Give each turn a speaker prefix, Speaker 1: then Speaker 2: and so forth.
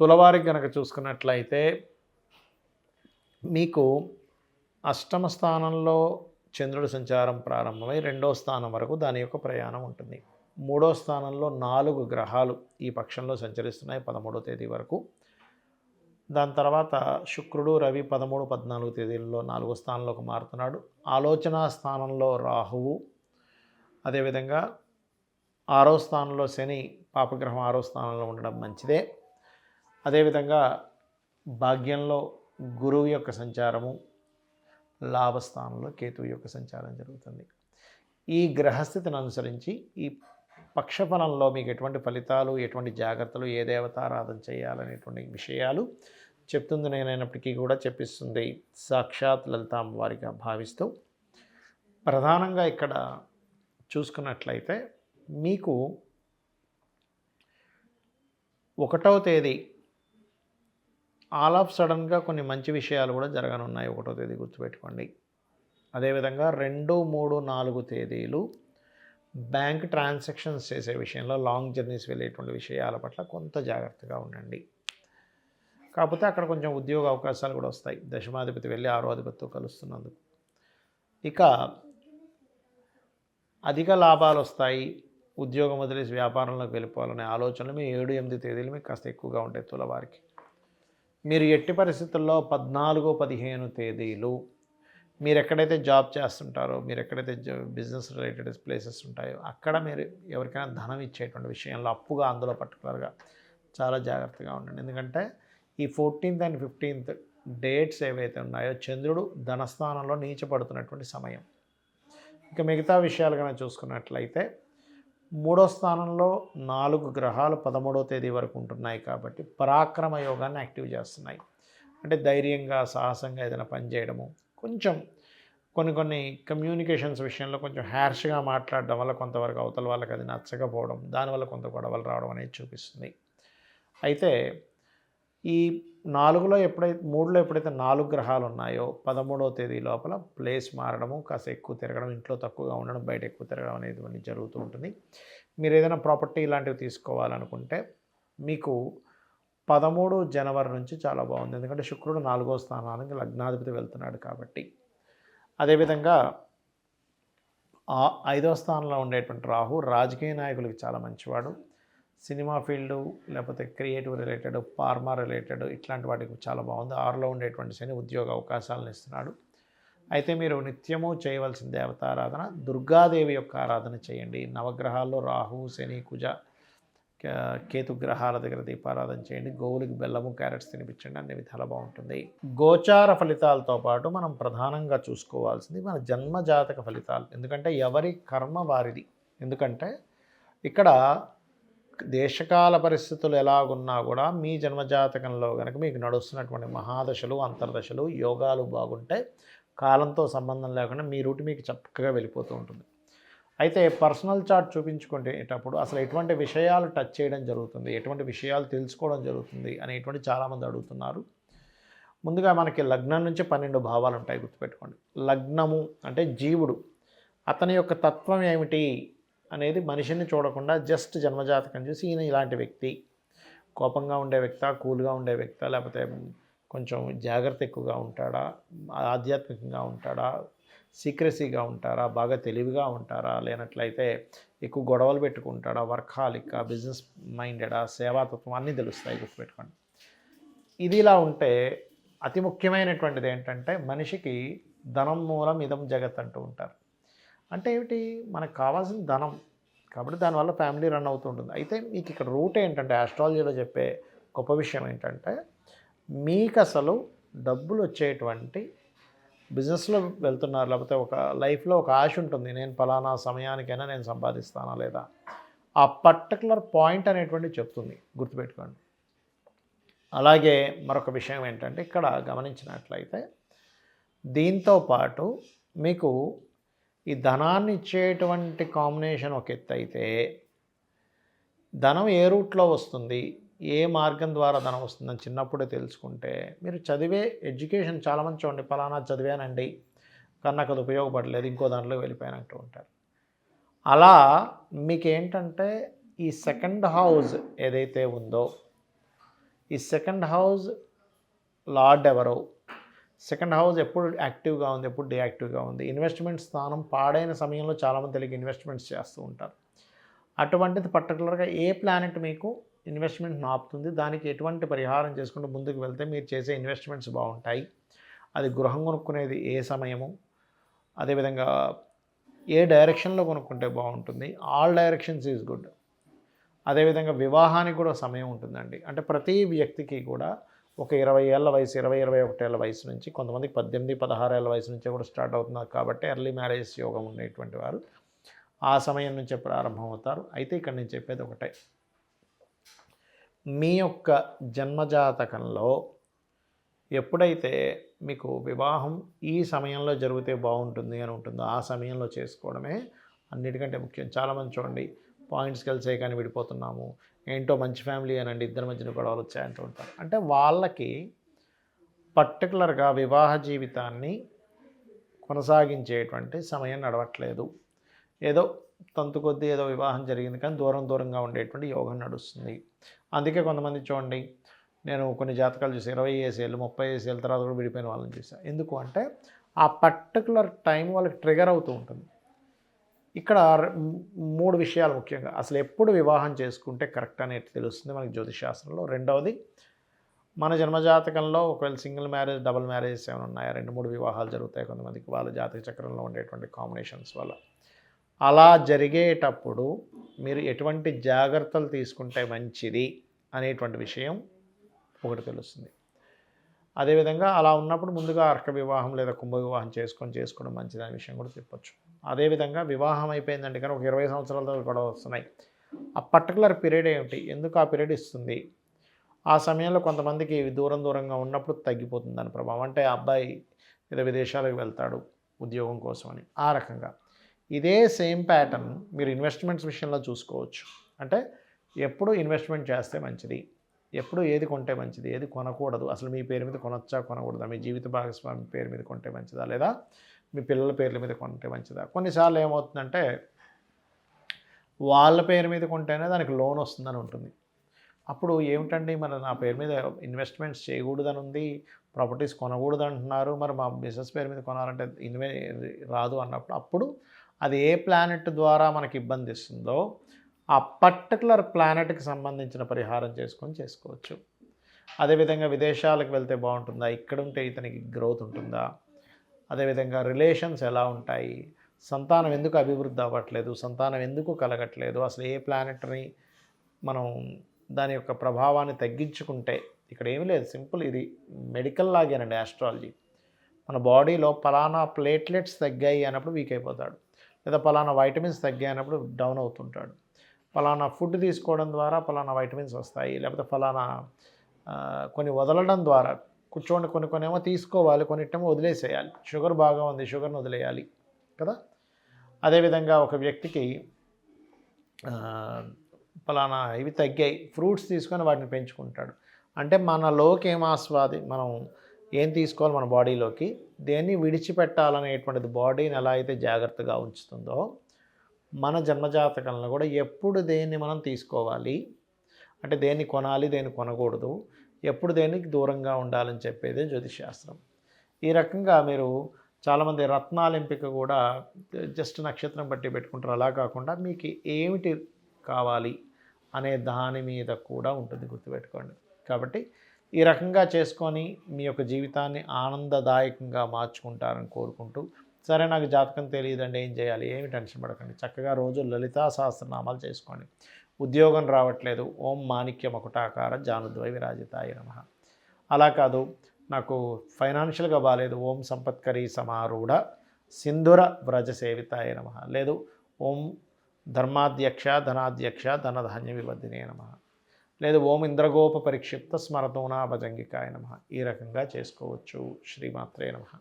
Speaker 1: తులవారికి కనుక చూసుకున్నట్లయితే మీకు అష్టమ స్థానంలో చంద్రుడి సంచారం ప్రారంభమై 2వ స్థానం వరకు దాని యొక్క ప్రయాణం ఉంటుంది. 3వ స్థానంలో 4 గ్రహాలు ఈ పక్షంలో సంచరిస్తున్నాయి 13వ తేదీ వరకు. దాని తర్వాత శుక్రుడు, రవి 13, 14 తేదీలలో 4వ స్థానంలోకి మారుతున్నాడు. ఆలోచన స్థానంలో రాహువు, అదేవిధంగా 6వ స్థానంలో శని, పాపగ్రహం 6వ స్థానంలో ఉండడం మంచిదే. అదేవిధంగా భాగ్యంలో గురువు యొక్క సంచారము, లాభస్థానంలో కేతువు యొక్క సంచారం జరుగుతుంది. ఈ గ్రహస్థితిని అనుసరించి ఈ పక్షఫలంలో మీకు ఎటువంటి ఫలితాలు, ఎటువంటి జాగ్రత్తలు, ఏ దేవతారాధన చేయాలనేటువంటి విషయాలు చెప్తుంది నేనైనప్పటికీ కూడా చెప్పిస్తుంది సాక్షాత్ లలిత అమ్మవారిగా భావిస్తూ, ప్రధానంగా ఇక్కడ చూసుకున్నట్లయితే మీకు 1వ తేదీ ఆల్ ఆఫ్ సడన్గా కొన్ని మంచి విషయాలు కూడా జరగనున్నాయి. 1వ తేదీ గుర్తుపెట్టుకోండి. అదేవిధంగా 2, 3, 4 తేదీలు బ్యాంక్ ట్రాన్సాక్షన్స్ చేసే విషయంలో, లాంగ్ జర్నీస్ వెళ్ళేటువంటి విషయాల పట్ల కొంత జాగ్రత్తగా ఉండండి. కాకపోతే అక్కడ కొంచెం ఉద్యోగ అవకాశాలు కూడా వస్తాయి, దశమాధిపతి వెళ్ళి 6వ అధిపతితో కలుస్తున్నందుకు. ఇక అధిక లాభాలు వస్తాయి, ఉద్యోగం వదిలేసి వ్యాపారంలోకి వెళ్ళిపోవాలనే ఆలోచనలు మీ 7, 8 తేదీలు మీకు కాస్త ఎక్కువగా ఉంటాయి తులవారికి. మీరు ఎట్టి పరిస్థితుల్లో 14, 15 తేదీలు మీరు ఎక్కడైతే జాబ్ చేస్తుంటారో, మీరు ఎక్కడైతే బిజినెస్ రిలేటెడ్ ప్లేసెస్ ఉంటాయో అక్కడ మీరు ఎవరికైనా ధనం ఇచ్చేటువంటి విషయంలో అప్పుగా అందులో పర్టికులర్గా చాలా జాగ్రత్తగా ఉండండి. ఎందుకంటే ఈ 14th and 15th డేట్స్ ఏవైతే ఉన్నాయో చంద్రుడు ధనస్థానంలో నీచపడుతున్నటువంటి సమయం. ఇక మిగతా విషయాలు కనుక చూసుకున్నట్లయితే 3వ స్థానంలో 4 గ్రహాలు 13వ తేదీ వరకు ఉంటున్నాయి కాబట్టి పరాక్రమ యోగాన్ని యాక్టివ్ చేస్తున్నాయి. అంటే ధైర్యంగా, సాహసంగా ఏదైనా పని చేయడము, కొంచెం కొన్ని కమ్యూనికేషన్స్ విషయంలో కొంచెం హ్యార్ష్గా మాట్లాడడం వల్ల కొంతవరకు అవతల వాళ్ళకి అది నచ్చకపోవడం, దానివల్ల కొంత గొడవలు రావడం అనేది చూపిస్తుంది. అయితే ఈ 3లో ఎప్పుడైతే 4 గ్రహాలు ఉన్నాయో 13వ తేదీ లోపల ప్లేస్ మారడము, కాస్త ఎక్కువ తిరగడం, ఇంట్లో తక్కువగా ఉండడం, బయట ఎక్కువ తిరగడం అనేది జరుగుతూ ఉంటుంది. మీరు ఏదైనా ప్రాపర్టీ ఇలాంటివి తీసుకోవాలనుకుంటే మీకు 13 జనవరి నుంచి చాలా బాగుంది. ఎందుకంటే శుక్రుడు 4వ స్థానానికి లగ్నాధిపతి వెళ్తున్నాడు కాబట్టి. అదేవిధంగా 5వ స్థానంలో ఉండేటువంటి రాహు రాజకీయ నాయకులకి చాలా మంచివాడు. సినిమా ఫీల్డు, లేకపోతే క్రియేటివ్ రిలేటెడ్, ఫార్మా రిలేటెడ్ ఇట్లాంటి వాటికి చాలా బాగుంది. 6లో ఉండేటువంటి శని ఉద్యోగ అవకాశాలను ఇస్తున్నాడు. అయితే మీరు నిత్యము చేయవలసిన దేవతారాధన దుర్గాదేవి యొక్క ఆరాధన చేయండి. నవగ్రహాల్లో రాహు, శని, కుజ, కేతు గ్రహాల దగ్గర దీపారాధన చేయండి. గోవులకి బెల్లము, క్యారెట్స్ తినిపించండి. అన్ని విధాలు బాగుంటుంది. గోచార ఫలితాలతో పాటు మనం ప్రధానంగా చూసుకోవాల్సింది మన జన్మజాతక ఫలితాలు. ఎందుకంటే ఎవరి కర్మ వారిది. ఎందుకంటే ఇక్కడ దేశకాల పరిస్థితులు ఎలాగున్నా కూడా మీ జన్మజాతకంలో కనుక మీకు నడుస్తున్నటువంటి మహాదశలు, అంతర్దశలు, యోగాలు బాగుంటే కాలంతో సంబంధం లేకుండా మీ రూట్ మీకు చక్కగా వెళ్ళిపోతూ ఉంటుంది. అయితే పర్సనల్ చార్ట్ చూపించుకునేటప్పుడు అసలు ఎటువంటి విషయాలు టచ్ చేయడం జరుగుతుంది, ఎటువంటి విషయాలు తెలుసుకోవడం జరుగుతుంది అనేటువంటి చాలామంది అడుగుతున్నారు. ముందుగా మనకి లగ్నం నుంచి 12 భావాలు ఉంటాయి, గుర్తుపెట్టుకోండి. లగ్నము అంటే జీవుడు, అతని యొక్క తత్వం ఏమిటి అనేది మనిషిని చూడకుండా జస్ట్ జన్మజాతకం చూసి ఈయన ఇలాంటి వ్యక్తి, కోపంగా ఉండే వ్యక్తా, కూల్గా ఉండే వ్యక్తా, లేకపోతే కొంచెం జాగ్రత్త ఎక్కువగా ఉంటాడా, ఆధ్యాత్మికంగా ఉంటాడా, సీక్రెసీగా ఉంటారా, బాగా తెలివిగా ఉంటారా, లేనట్లయితే ఎక్కువ గొడవలు పెట్టుకుంటాడా, వర్కాలిక, బిజినెస్ మైండెడా, సేవాతత్వం అన్నీ తెలుస్తాయి, గుర్తుపెట్టుకోండి. ఇది ఇలా ఉంటే అతి ముఖ్యమైనటువంటిది ఏంటంటే మనిషికి ధనం మూలం ఇదం జగత్ అంటూ ఉంటారు. అంటే ఏమిటి, మనకు కావాల్సిన ధనం కాబట్టి దానివల్ల ఫ్యామిలీ రన్ అవుతూ ఉంటుంది. అయితే మీకు ఇక్కడ రూట్ ఏంటంటే ఆస్ట్రాలజీలో చెప్పే గొప్ప విషయం ఏంటంటే మీకు అసలు డబ్బులు వచ్చేటువంటి బిజినెస్లో వెళ్తున్నారు, లేకపోతే ఒక లైఫ్లో ఒక ఆశ ఉంటుంది, నేను ఫలానా సమయానికైనా నేను సంపాదిస్తానా లేదా, ఆ పర్టికులర్ పాయింట్ అనేటువంటి చెప్తుంది, గుర్తుపెట్టుకోండి. అలాగే మరొక విషయం ఏంటంటే ఇక్కడ గమనించినట్లయితే దీంతో పాటు మీకు ఈ ధనాన్ని ఇచ్చేటువంటి కాంబినేషన్ ఒక ఎత్తు అయితే, ధనం ఏ రూట్లో వస్తుంది, ఏ మార్గం ద్వారా ధనం వస్తుందని చిన్నప్పుడే తెలుసుకుంటే మీరు చదివే ఎడ్యుకేషన్ చాలామంది చూడండి, ఫలానా చదివానండి కానీ నాకు అది ఉపయోగపడలేదు, ఇంకో దాంట్లో వెళ్ళిపోయానంటూ ఉంటారు. అలా మీకేంటంటే ఈ సెకండ్ హౌస్ ఏదైతే ఉందో, ఈ ఈ సెకండ్ హౌస్ లార్డ్ ఎవరో, సెకండ్ హౌస్ ఎప్పుడు యాక్టివ్గా ఉంది, ఎప్పుడు డియాక్టివ్గా ఉంది, ఇన్వెస్ట్మెంట్ స్థానం పాడైన సమయంలో చాలామంది తెలియక ఇన్వెస్ట్మెంట్స్ చేస్తూ ఉంటారు. అటువంటిది పర్టికులర్గా ఏ ప్లానెట్ మీకు ఇన్వెస్ట్మెంట్ని ఆపుతుంది, దానికి ఎటువంటి పరిహారం చేసుకుంటూ ముందుకు వెళ్తే మీరు చేసే ఇన్వెస్ట్మెంట్స్ బాగుంటాయి. అది గృహం కొనుక్కునేది ఏ సమయము, అదేవిధంగా ఏ డైరెక్షన్లో కొనుక్కుంటే బాగుంటుంది, ఆల్ డైరెక్షన్స్ ఈజ్ గుడ్. అదేవిధంగా వివాహానికి కూడా సమయం ఉంటుందండి. అంటే ప్రతి వ్యక్తికి కూడా ఒక 20 ఏళ్ల వయసు, 21 ఏళ్ల వయసు నుంచి, కొంతమందికి 18, 16 ఏళ్ల వయసు నుంచే కూడా స్టార్ట్ అవుతున్నారు కాబట్టి ఎర్లీ మ్యారేజ్ యోగం ఉండేటువంటి వారు ఆ సమయం నుంచే ప్రారంభమవుతారు. అయితే ఇక్కడ నేను చెప్పేది ఒకటే, మీ యొక్క జన్మజాతకంలో ఎప్పుడైతే మీకు వివాహం ఈ సమయంలో జరిగితే బాగుంటుంది అని ఉంటుందో ఆ సమయంలో చేసుకోవడమే అన్నిటికంటే ముఖ్యం. చాలామంది చూడండి, పాయింట్స్కి కలిసే కానీ విడిపోతున్నాము, ఏంటో మంచి ఫ్యామిలీ అనండి, ఇద్దరి మధ్యన గొడవలు వచ్చాయంటూ ఉంటారు. అంటే వాళ్ళకి పర్టికులర్గా వివాహ జీవితాన్ని కొనసాగించేటువంటి సమయం నడవట్లేదు. ఏదో తంతు కొద్దీ ఏదో వివాహం జరిగింది కానీ దూరంగా ఉండేటువంటి యోగం నడుస్తుంది. అందుకే కొంతమంది చూడండి, నేను కొన్ని జాతకాలు చూసి 20 ఏళ్ళు 30 ఏళ్ళ తర్వాత కూడా విడిపోయిన వాళ్ళని చూసాను. ఎందుకు అంటే ఆ పర్టికులర్ టైం వాళ్ళకి ట్రిగర్ అవుతూ ఉంటుంది. ఇక్కడ 3 విషయాలు ముఖ్యంగా, అసలు ఎప్పుడు వివాహం చేసుకుంటే కరెక్ట్ అనేది తెలుస్తుంది మనకి జ్యోతిషాస్త్రంలో. రెండవది, మన జన్మజాతకంలో ఒకవేళ సింగిల్ మ్యారేజ్, డబుల్ మ్యారేజెస్ ఏమైనా ఉన్నాయా, 2-3 వివాహాలు జరుగుతాయి కొంతమందికి వాళ్ళ జాతక చక్రంలో ఉండేటువంటి కాంబినేషన్స్ వల్ల. అలా జరిగేటప్పుడు మీరు ఎటువంటి జాగ్రత్తలు తీసుకుంటే మంచిది అనేటువంటి విషయం ఒకటి తెలుస్తుంది. అదేవిధంగా అలా ఉన్నప్పుడు ముందుగా అర్క వివాహం లేదా కుంభ వివాహం చేసుకోవడం మంచిదనే విషయం కూడా చెప్పొచ్చు. అదేవిధంగా వివాహం అయిపోయిందంటే కానీ ఒక 20 సంవత్సరాలతో గొడవ వస్తున్నాయి, ఆ పర్టికులర్ పీరియడ్ ఏమిటి, ఎందుకు ఆ పీరియడ్ ఇస్తుంది, ఆ సమయంలో కొంతమందికి దూరంగా ఉన్నప్పుడు తగ్గిపోతుంది దాని ప్రభావం. అంటే ఆ అబ్బాయి ఏదో విదేశాలకు వెళ్తాడు ఉద్యోగం కోసమని, ఆ రకంగా. ఇదే సేమ్ ప్యాటర్న్ మీరు ఇన్వెస్ట్మెంట్స్ విషయంలో చూసుకోవచ్చు. అంటే ఎప్పుడు ఇన్వెస్ట్మెంట్ చేస్తే మంచిది, ఎప్పుడు ఏది కొంటే మంచిది, ఏది కొనకూడదు, అసలు మీ పేరు మీద కొనొచ్చా కొనకూడదా, మీ జీవిత భాగస్వామి పేరు మీద కొంటే మంచిదా, లేదా మీ పిల్లల పేర్ల మీద కొంటే మంచిదా. కొన్నిసార్లు ఏమవుతుందంటే వాళ్ళ పేరు మీద కొంటేనే దానికి లోన్ వస్తుందని ఉంటుంది. అప్పుడు ఏమిటండి, మరి నా పేరు మీద ఇన్వెస్ట్మెంట్స్ చేయకూడదని ఉంది, ప్రాపర్టీస్ కొనకూడదు అంటున్నారు, మరి మా బిజినెస్ పేరు మీద కొనాలంటే రాదు అన్నప్పుడు, అప్పుడు అది ఏ ప్లానెట్ ద్వారా మనకి ఇబ్బంది ఇస్తుందో ఆ పర్టికులర్ ప్లానెట్కి సంబంధించిన పరిహారం చేసుకోవచ్చు. అదేవిధంగా విదేశాలకు వెళ్తే బాగుంటుందా, ఇక్కడ ఉంటే ఇతనికి గ్రోత్ ఉంటుందా, అదేవిధంగా రిలేషన్స్ ఎలా ఉంటాయి, సంతానం ఎందుకు అభివృద్ధి అవ్వట్లేదు, సంతానం ఎందుకు కలగట్లేదు, అసలు ఏ ప్లానెట్ని మనం దాని యొక్క ప్రభావాన్ని తగ్గించుకుంటే, ఇక్కడ ఏమీ లేదు, సింపుల్, ఇది మెడికల్ లాగేనండి ఆస్ట్రాలజీ. మన బాడీలో పలానా ప్లేట్లెట్స్ తగ్గాయి అన్నప్పుడు వీక్ అయిపోతాడు, లేదా పలానా వైటమిన్స్ తగ్గాయి అన్నప్పుడు డౌన్ అవుతుంటాడు, ఫలానా ఫుడ్ తీసుకోవడం ద్వారా ఫలానా వైటమిన్స్ వస్తాయి, లేకపోతే ఫలానా కొన్ని వదలడం ద్వారా, కూర్చోండి కొన్ని ఏమో తీసుకోవాలి, కొన్నిటేమో వదిలేసేయాలి, షుగర్ బాగా ఉంది షుగర్ని వదిలేయాలి కదా. అదేవిధంగా ఒక వ్యక్తికి ఫలానా ఇవి తగ్గాయి, ఫ్రూట్స్ తీసుకొని వాటిని పెంచుకుంటాడు. అంటే మనలోకి మనం ఏం తీసుకోవాలి, మన బాడీలోకి దేన్ని విడిచిపెట్టాలనేటువంటిది బాడీని ఎలా అయితే జాగ్రత్తగా ఉంచుతుందో, మన జన్మజాతకంలో కూడా ఎప్పుడు దేన్ని మనం తీసుకోవాలి, అంటే దేన్ని కొనాలి దేన్ని కొనకూడదు, ఎప్పుడు దేనికి దూరంగా ఉండాలని చెప్పేదే జ్యోతిషశాస్త్రం. ఈ రకంగా మీరు చాలామంది రత్నాల ఎంపిక కూడా జస్ట్ నక్షత్రం బట్టి పెట్టుకుంటారు. అలా కాకుండా మీకు ఏమిటి కావాలి అనే దాని మీద కూడా ఉంటుంది, గుర్తుపెట్టుకోండి. కాబట్టి ఈ రకంగా చేసుకొని మీ యొక్క జీవితాన్ని ఆనందదాయకంగా మార్చుకుంటారని కోరుకుంటూ, సరే నాకు జాతకం తెలియదండి ఏం చేయాలి, ఏమి టెన్షన్ పడకండి, చక్కగా రోజు లలితా సహస్రనామాలు చేసుకోండి. ఉద్యోగం రావట్లేదు, ఓం మాణిక్య మకుటాకార జానుద్వై విరాజితాయ నమః. అలా కాదు, నాకు ఫైనాన్షియల్గా బాగాలేదు, ఓం సంపత్కరీ సమారూఢ సింధుర వ్రజ సేవితాయ నమః. లేదు, ఓం ధర్మాధ్యక్ష ధనాధ్యక్ష ధనధాన్య వివర్ధినే నమః. లేదు, ఓం ఇంద్రగోప పరిక్షిప్త స్మరతోనా భజంగికాయ నమః. ఈ రకంగా చేసుకోవచ్చు. శ్రీమాత్రే నమః.